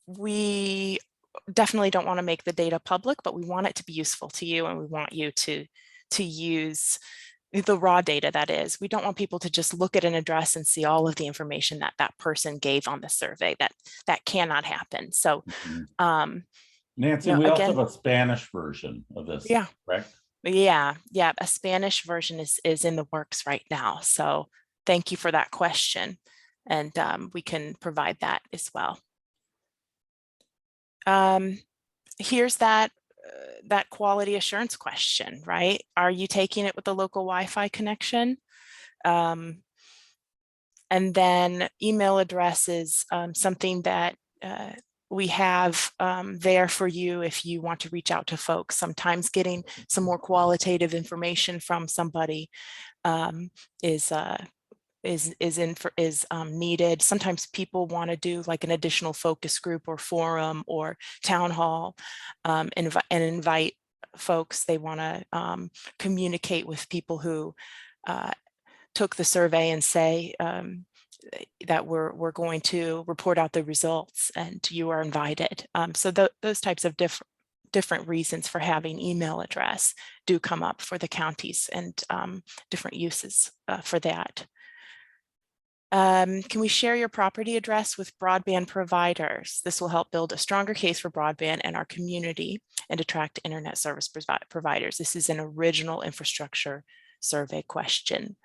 We definitely don't want to make the data public, but we want it to be useful to you, and we want you to use the raw data. That is, we don't want people to just look at an address and see all of the information that person gave on the survey. That cannot happen. So Nancy, we also have a Spanish version of this, correct? Yeah, a Spanish version is in the works right now. So thank you for that question, and we can provide that as well. Here's that that quality assurance question, right? Are you taking it with the local Wi-Fi connection? And then email address is something that we have there for you if you want to reach out to folks. Sometimes getting some more qualitative information from somebody is needed. Sometimes people want to do like an additional focus group or forum or town hall and invite folks. They want to communicate with people who took the survey and say that we're going to report out the results and you are invited. So those types of different reasons for having email address do come up for the counties, and different uses for that. Can we share your property address with broadband providers? This will help build a stronger case for broadband in our community and attract internet service providers. This is an original infrastructure survey question,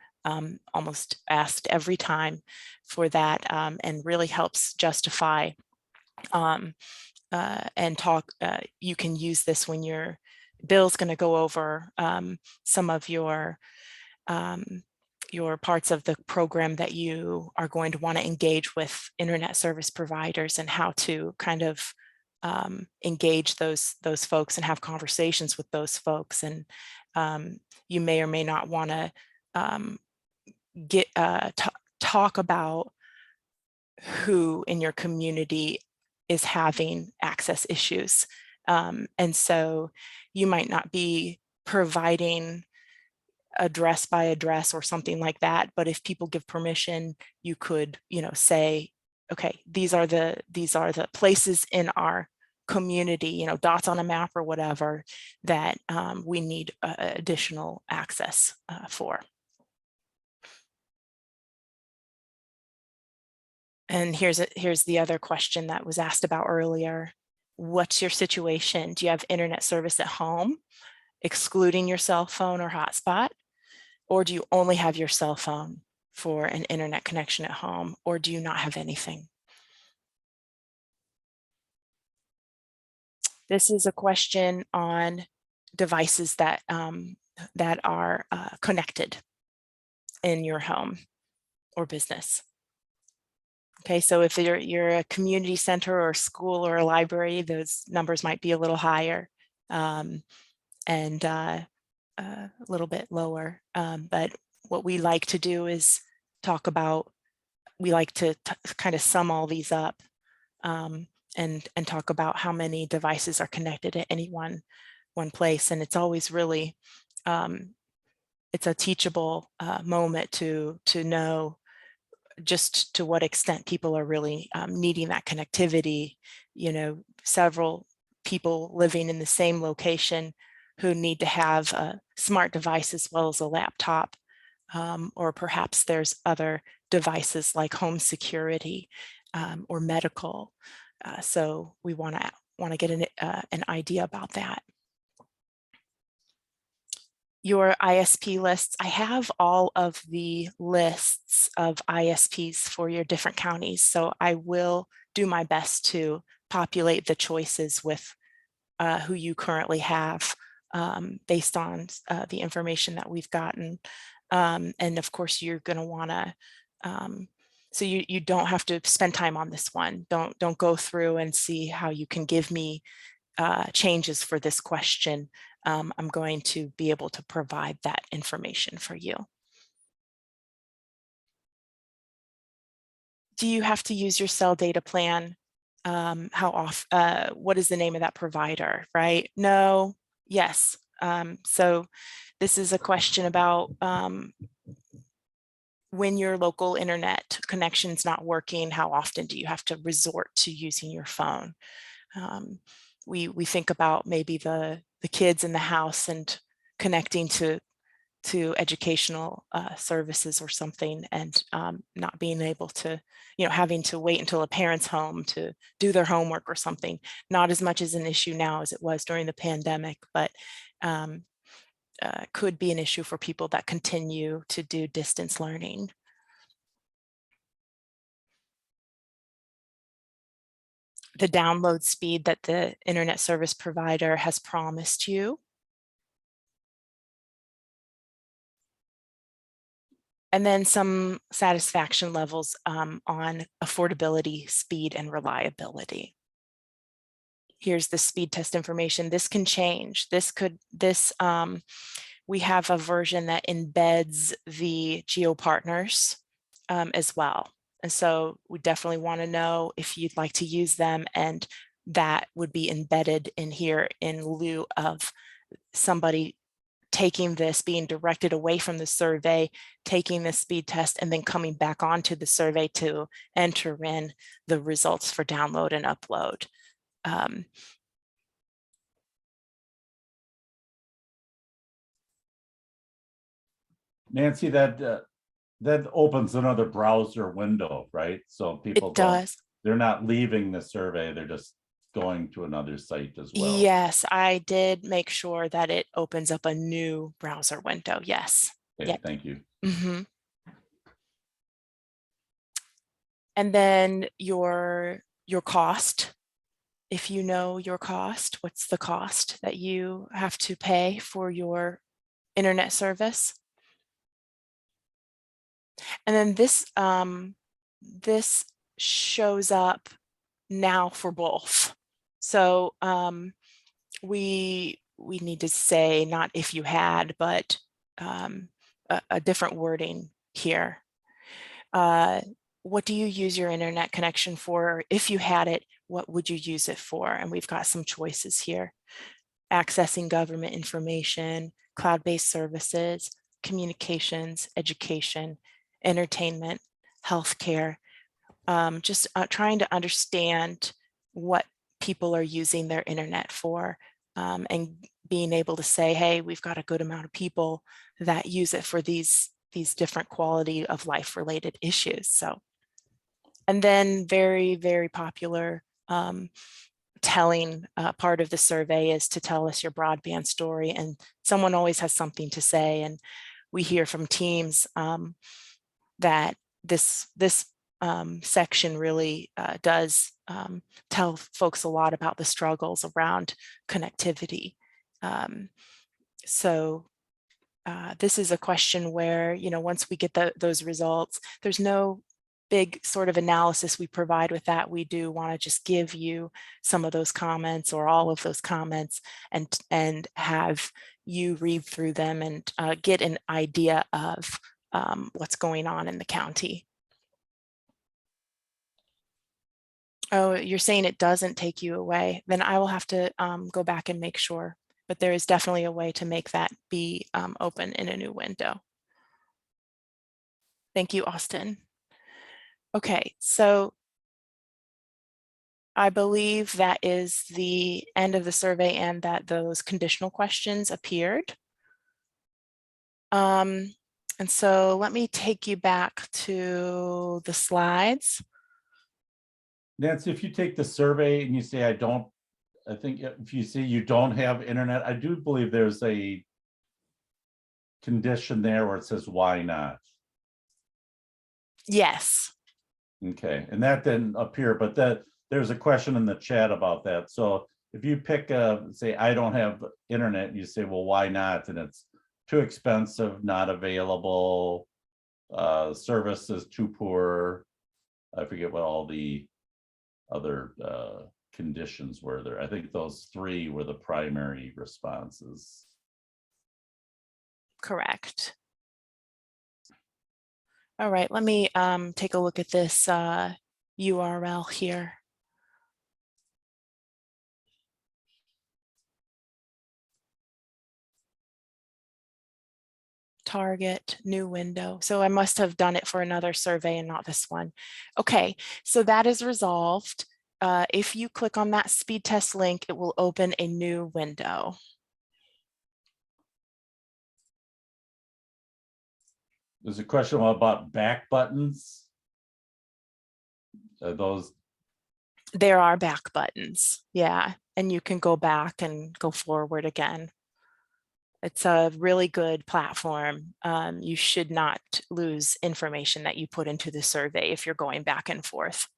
almost asked every time for that, and really helps justify and talk. You can use this when Bill's going to go over some of your parts of the program that you are going to want to engage with internet service providers, and how to kind of engage those folks and have conversations with those folks. And you may or may not want to talk about who in your community is having access issues. And so you might not be providing address by address or something like that, but if people give permission, you could, say, okay, these are the places in our community, dots on a map or whatever, that we need additional access for. And here's the other question that was asked about earlier. What's your situation? Do you have internet service at home, excluding your cell phone or hotspot? Or do you only have your cell phone for an internet connection at home? Or do you not have anything? This is a question on devices that are connected in your home or business. Okay, so if you're a community center or a school or a library, those numbers might be a little higher and a little bit lower. But what we like to do is talk about, we like to kind of sum all these up and talk about how many devices are connected at any one place. And it's always really, it's a teachable moment to know just to what extent people are really needing that connectivity. Several people living in the same location who need to have a smart device as well as a laptop, or perhaps there's other devices like home security or medical. So we want to get an idea about that. Your ISP lists. I have all of the lists of ISPs for your different counties, so I will do my best to populate the choices with who you currently have based on the information that we've gotten. And of course, you're going to want to, so you don't have to spend time on this one. Don't go through and see how you can give me changes for this question. I'm going to be able to provide that information for you. Do you have to use your cell data plan? How often? What is the name of that provider, right? No, yes. So this is a question about when your local internet connection's not working, how often do you have to resort to using your phone? We think about maybe the kids in the house and connecting to educational services or something, and not being able to, having to wait until a parent's home to do their homework or something. Not as much as an issue now as it was during the pandemic, but could be an issue for people that continue to do distance learning. the download speed that the internet service provider has promised you. And then some satisfaction levels on affordability, speed, and reliability. Here's the speed test information. This can change. We have a version that embeds the geo partners as well. And so we definitely want to know if you'd like to use them, and that would be embedded in here in lieu of somebody taking this, being directed away from the survey, taking the speed test, and then coming back onto the survey to enter in the results for download and upload. Nancy, that opens another browser window, right? So people they're not leaving the survey, they're just going to another site as well. Yes, I did make sure that it opens up a new browser window. Yes. Okay, Yep. thank you. Mm-hmm. And then your cost. If you know your cost, what's the cost that you have to pay for your internet service? And then this shows up now for both. So we need to say not if you had, but a different wording here. What do you use your internet connection for? Or if you had it, what would you use it for? And we've got some choices here. Accessing government information, cloud-based services, communications, education, entertainment, healthcare. Just trying to understand what people are using their internet for, and being able to say, hey, we've got a good amount of people that use it for these different quality of life related issues. So, and then very, very popular telling part of the survey is to tell us your broadband story, and someone always has something to say. And we hear from teams that this section really does tell folks a lot about the struggles around connectivity. So this is a question where, you know, once we get those results, there's no big sort of analysis we provide with that. We do want to just give you some of those comments or all of those comments, and have you read through them and get an idea of what's going on in the county. Oh, you're saying it doesn't take you away. Then I will have to go back and make sure. But there is definitely a way to make that be open in a new window. Thank you, Austin. Okay, so I believe that is the end of the survey and that those conditional questions appeared. And so let me take you back to the slides. Nancy, if you take the survey and you say, I think if you say you don't have internet, I do believe there's a condition there where it says, why not? Yes. Okay, and that didn't appear, but there's a question in the chat about that. So if you pick say, I don't have internet, you say, well, why not? And it's too expensive, not available, service is too poor. I forget what all the other conditions were there. I think those three were the primary responses. Correct. All right, let me take a look at this URL here. Target, new window. So I must have done it for another survey and not this one. Okay, so that is resolved. If you click on that speed test link, it will open a new window. There's a question about back buttons. Are those? There are back buttons, yeah. And you can go back and go forward again. It's a really good platform. You should not lose information that you put into the survey if you're going back and forth.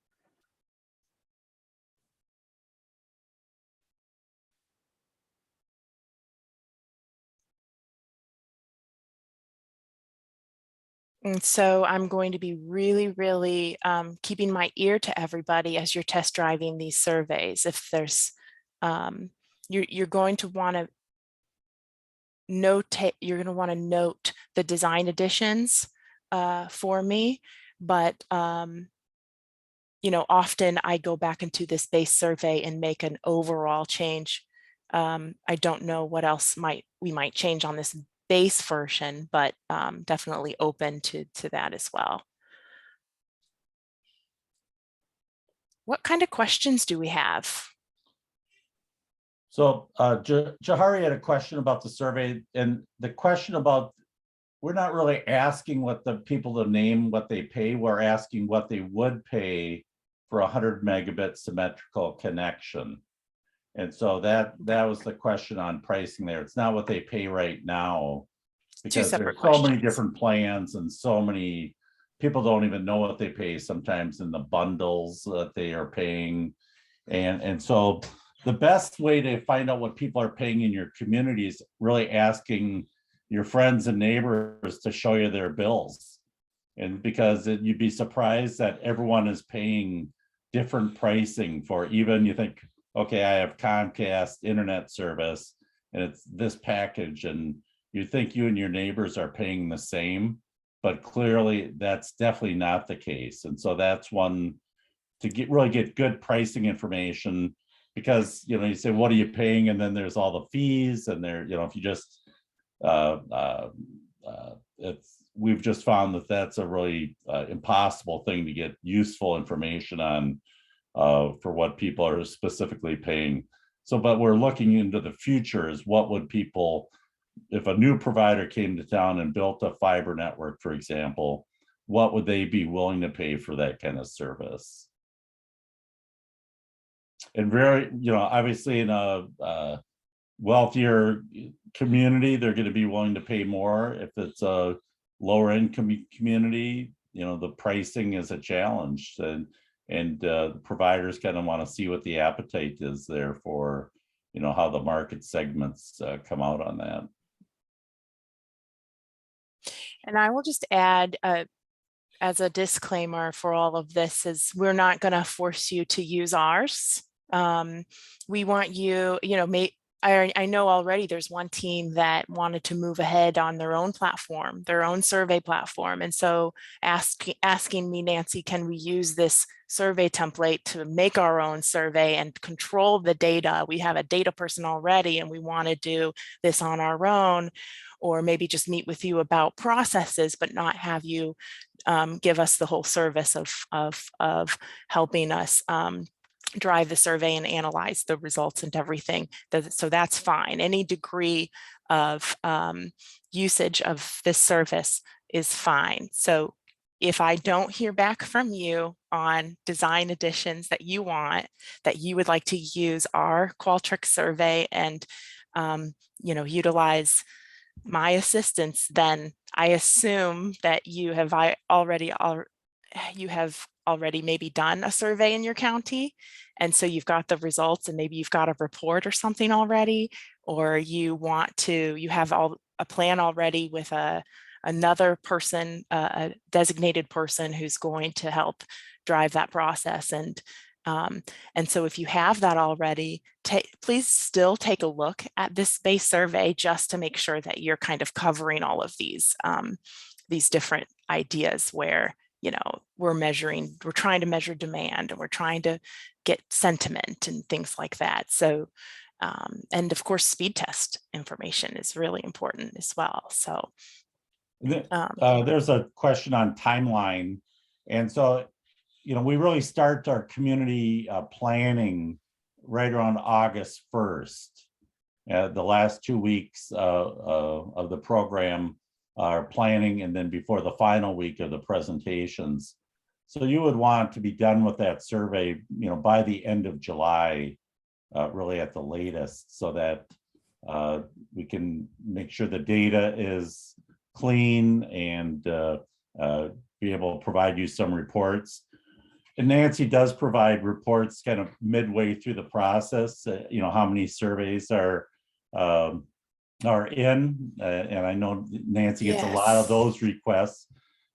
And so I'm going to be really keeping my ear to everybody as you're test driving these surveys. If there's, you're going to want to note the design additions for me, but you know, often I go back into this base survey and make an overall change. I don't know what else we might change on this base version, but definitely open to that as well. What kind of questions do we have? So Jahari had a question about the survey, and the question about, we're not really asking what the people to name what they pay. We're asking what they would pay for 100 megabit symmetrical connection. And so that was the question on pricing there. It's not what they pay right now, because there's so many different plans and so many people don't even know what they pay sometimes in the bundles that they are paying. And so the best way to find out what people are paying in your community is really asking your friends and neighbors to show you their bills. And because you'd be surprised that everyone is paying different pricing for, even you think, okay, I have Comcast internet service and it's this package, and you think you and your neighbors are paying the same, but clearly that's definitely not the case. And so that's one to really get good pricing information, because, you know, you say, what are you paying? And then there's all the fees, and there, you know, if you just, we've just found that that's a really impossible thing to get useful information on for what people are specifically paying. So, but we're looking into the future is what would people, if a new provider came to town and built a fiber network, for example, what would they be willing to pay for that kind of service? And very, you know, obviously in a wealthier community, they're going to be willing to pay more. If it's a lower income community, you know, the pricing is a challenge, and the providers kind of want to see what the appetite is there for, you know, how the market segments come out on that. And I will just add, as a disclaimer for all of this, is we're not going to force you to use ours. We want you, you know, I know already there's one team that wanted to move ahead on their own platform, their own survey platform. And so asking me, Nancy, can we use this survey template to make our own survey and control the data? We have a data person already, and we want to do this on our own, or maybe just meet with you about processes, but not have you give us the whole service of helping us drive the survey and analyze the results and everything. So that's fine. Any degree of usage of this service is fine. So if I don't hear back from you on design additions that you want, that you would like to use our Qualtrics survey and you know, utilize my assistance, then I assume that you have already maybe done a survey in your county, and so you've got the results, and maybe you've got a report or something already, or you have a plan already with another person, a designated person who's going to help drive that process. And so if you have that already, please still take a look at this base survey just to make sure that you're kind of covering all of these different ideas where, you know, we're trying to measure demand, and we're trying to get sentiment and things like that. So, and of course, speed test information is really important as well. So there's a question on timeline. And so, you know, we really start our community planning right around August 1st. The last 2 weeks of the program are planning, and then before the final week of the presentations. So you would want to be done with that survey, you know, by the end of July, really at the latest, so that we can make sure the data is clean and be able to provide you some reports. And Nancy does provide reports kind of midway through the process, you know, how many surveys are in, and I know Nancy gets a lot of those requests.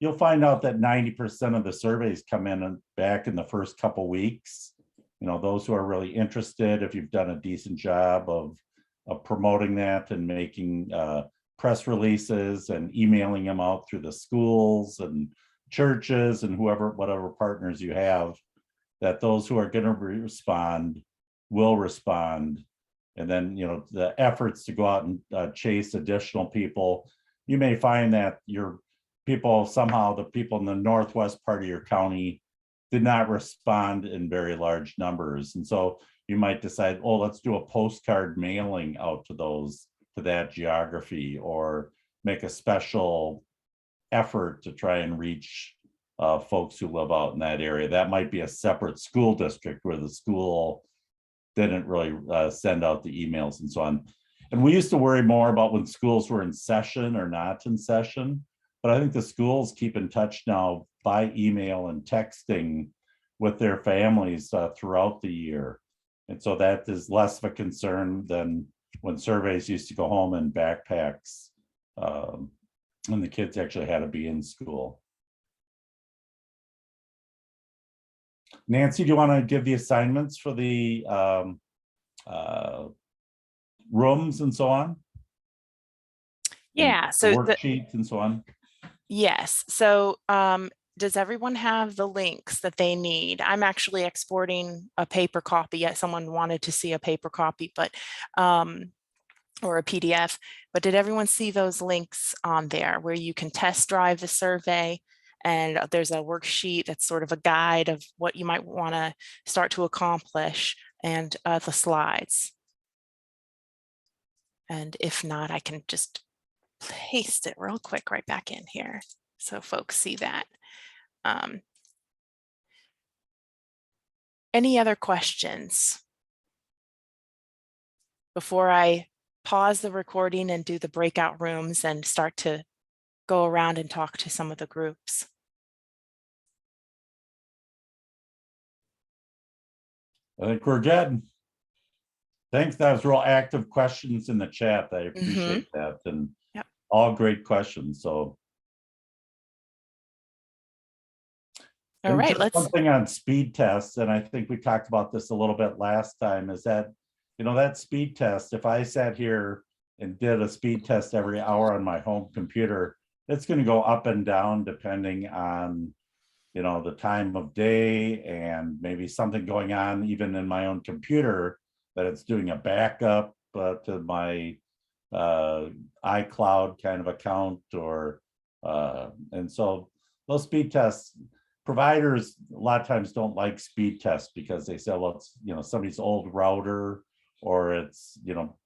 you'll find out that 90% of the surveys come in back in the first couple weeks. You know, those who are really interested, if you've done a decent job of promoting that and making press releases and emailing them out through the schools and churches and whatever partners you have, that those who are going to respond will respond. And then, you know, the efforts to go out and chase additional people, you may find that your people, somehow the people in the northwest part of your county did not respond in very large numbers. And so you might decide, oh, let's do a postcard mailing out to that geography, or make a special effort to try and reach folks who live out in that area. That might be a separate school district where the school didn't really send out the emails and so on. And we used to worry more about when schools were in session or not in session, but I think the schools keep in touch now by email and texting with their families throughout the year. And so that is less of a concern than when surveys used to go home in backpacks when the kids actually had to be in school. Nancy, do you want to give the assignments for the rooms and so on? Yeah, so worksheets and so on. Yes. So does everyone have the links that they need? I'm actually exporting a paper copy. Yet someone wanted to see a paper copy, but or a PDF. But did everyone see those links on there where you can test drive the survey? And there's a worksheet that's sort of a guide of what you might want to start to accomplish, and the slides. And if not, I can just paste it real quick right back in here so folks see that. Any other questions before I pause the recording and do the breakout rooms and start to go around and talk to some of the groups? I think we're good. Thanks. That was real active questions in the chat. I appreciate that. And yep, all great questions. So all right, let's. One thing on speed tests, and I think we talked about this a little bit last time, is that, you know, that speed test, if I sat here and did a speed test every hour on my home computer, it's going to go up and down depending on, you know, the time of day and maybe something going on even in my own computer, that it's doing a backup to my iCloud kind of account, or and so those speed tests, providers a lot of times don't like speed tests because they say, well, it's, you know, somebody's old router, or it's, you know,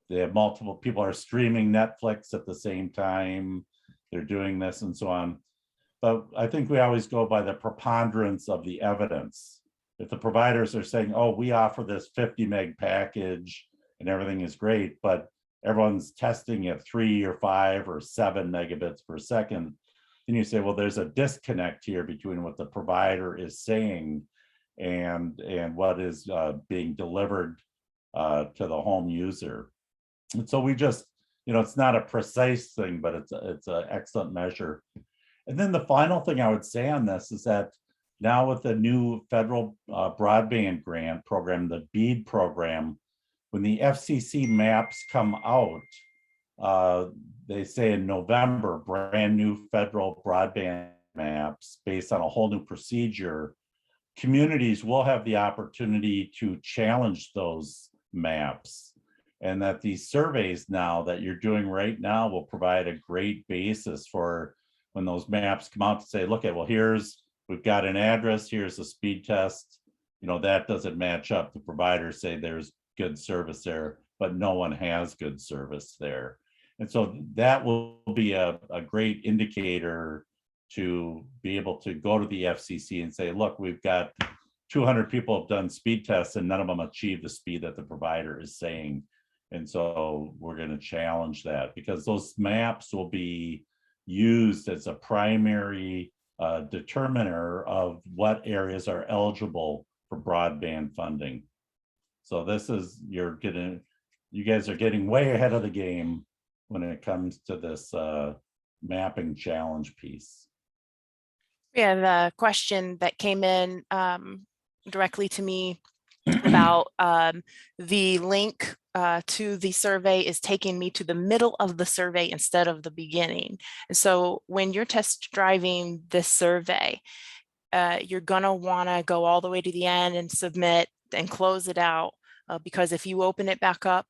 they have multiple people are streaming Netflix at the same time, they're doing this and so on. But I think we always go by the preponderance of the evidence. If the providers are saying, oh, we offer this 50 meg package and everything is great, but everyone's testing at 3 or 5 or 7 megabits per second, then you say, well, there's a disconnect here between what the provider is saying and what is being delivered to the home user. And so we just, you know, it's not a precise thing, but it's an excellent measure. And then the final thing I would say on this is that now with the new federal broadband grant program, the BEAD program, when the FCC maps come out, they say in November, brand new federal broadband maps based on a whole new procedure, communities will have the opportunity to challenge those maps. And that these surveys now that you're doing right now will provide a great basis for when those maps come out to say, look at, well, we've got an address, here's a speed test, you know, that doesn't match up. The providers say there's good service there, but no one has good service there. And so that will be a great indicator to be able to go to the FCC and say, look, we've got 200 people have done speed tests and none of them achieve the speed that the provider is saying. And so we're going to challenge that, because those maps will be used as a primary determiner of what areas are eligible for broadband funding. So this is, you guys are getting way ahead of the game when it comes to this mapping challenge piece. Yeah, the question that came in directly to me about the link to the survey is taking me to the middle of the survey instead of the beginning. And so when you're test driving this survey, you're gonna wanna go all the way to the end and submit and close it out, because if you open it back up,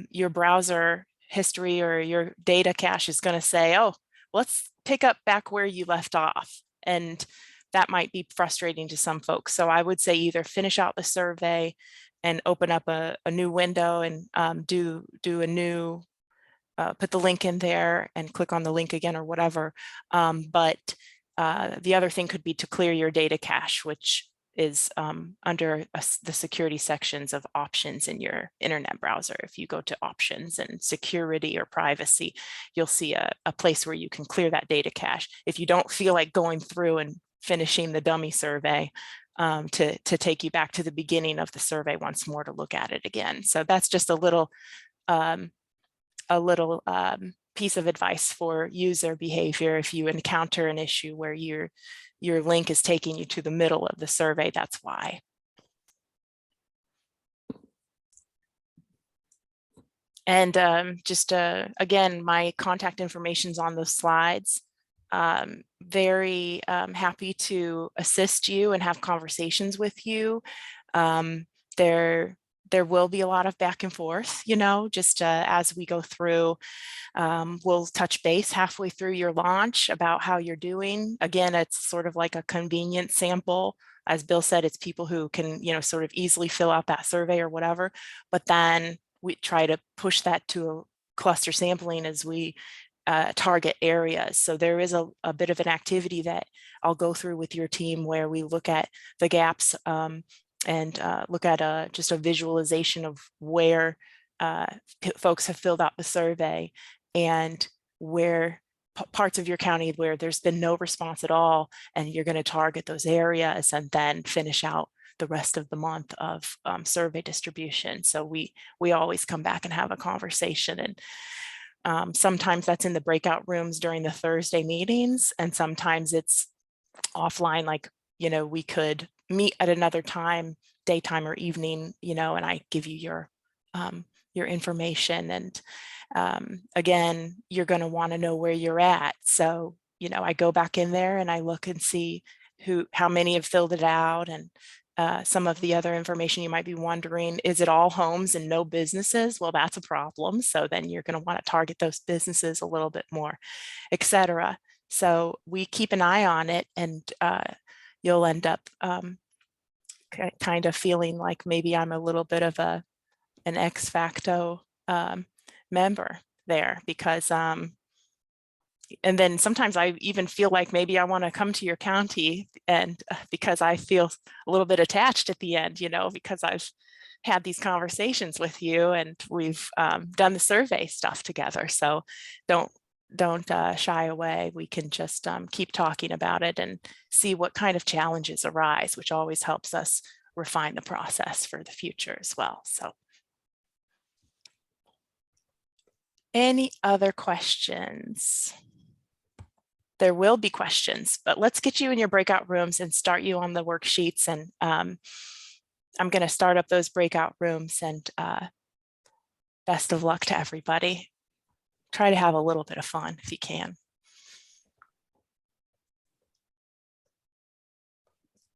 your browser history or your data cache is gonna say, oh, let's pick up back where you left off. And that might be frustrating to some folks. So I would say either finish out the survey and open up a new window and do a new, put the link in there and click on the link again or whatever. But the other thing could be to clear your data cache, which is under the security sections of options in your internet browser. If you go to options and security or privacy, you'll see a place where you can clear that data cache. If you don't feel like going through and finishing the dummy survey, to take you back to the beginning of the survey once more to look at it again. So that's just a little piece of advice for user behavior. If you encounter an issue where your link is taking you to the middle of the survey, that's why. And just again, my contact information's on those slides. Very happy to assist you and have conversations with you. There will be a lot of back and forth, you know, just as we go through. We'll touch base halfway through your launch about how you're doing. Again, it's sort of like a convenient sample. As Bill said, it's people who can, you know, sort of easily fill out that survey or whatever, but then we try to push that to a cluster sampling as we target areas. So there is a bit of an activity that I'll go through with your team where we look at the gaps and look at just a visualization of where folks have filled out the survey and where parts of your county where there's been no response at all, and you're going to target those areas and then finish out the rest of the month of survey distribution. So we always come back and have a conversation, and sometimes that's in the breakout rooms during the Thursday meetings, and sometimes it's offline, like, you know, we could meet at another time, daytime or evening, you know, and I give you your information. And again, you're going to want to know where you're at. So, you know, I go back in there and I look and see how many have filled it out, and some of the other information you might be wondering, is it all homes and no businesses? Well, that's a problem. So then you're going to want to target those businesses a little bit more, etc. So we keep an eye on it, and you'll end up kind of feeling like maybe I'm a little bit of an ex facto member there, because and then sometimes I even feel like maybe I want to come to your county, and because I feel a little bit attached at the end, you know, because I've had these conversations with you and we've done the survey stuff together. So don't shy away. We can just keep talking about it and see what kind of challenges arise, which always helps us refine the process for the future as well. So any other questions? There will be questions, but let's get you in your breakout rooms and start you on the worksheets. And I'm going to start up those breakout rooms, and best of luck to everybody. Try to have a little bit of fun if you can.